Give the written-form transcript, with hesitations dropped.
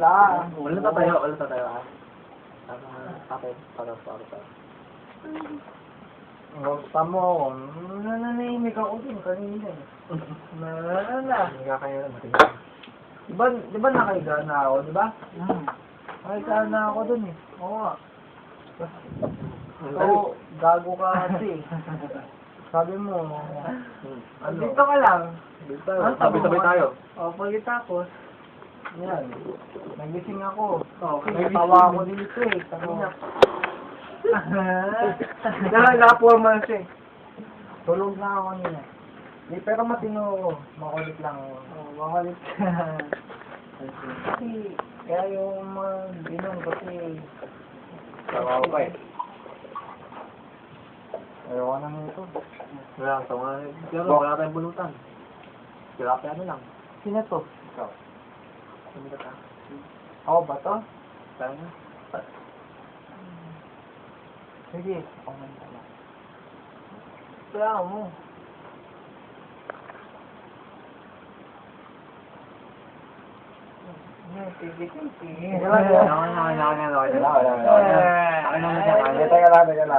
lang. Wala tatayo, ah. Tapos. Tama ako. Nananahimik ako din kanina eh. Hindi ka kayo na matingin. Di ba nakahiga na ako, di ba? Nakahiga na ako dun eh. Oo nga. So, gago ka kasi. Sabi mo, dito ka lang. Sabay-sabay tayo. O, pagkatapos, yan. Nagising ako. Tawa ako dito eh. Kanina. Nakapuha man siya eh. Tulog na ako kanina. Pero matino ako. Makulit lang ako. Makulit ka. Kasi, kaya yung mga ginom kasi Tawa ko pa eh. ayoko na nito. Wala kang tawa. Pero wala tayong bulutan. Tilapia na lang. Sino to? Ikaw. Hindi ka ta. Ako ba to? Tayo na. Sige, ako man pala. Kaya mo. Sige. Teka lang.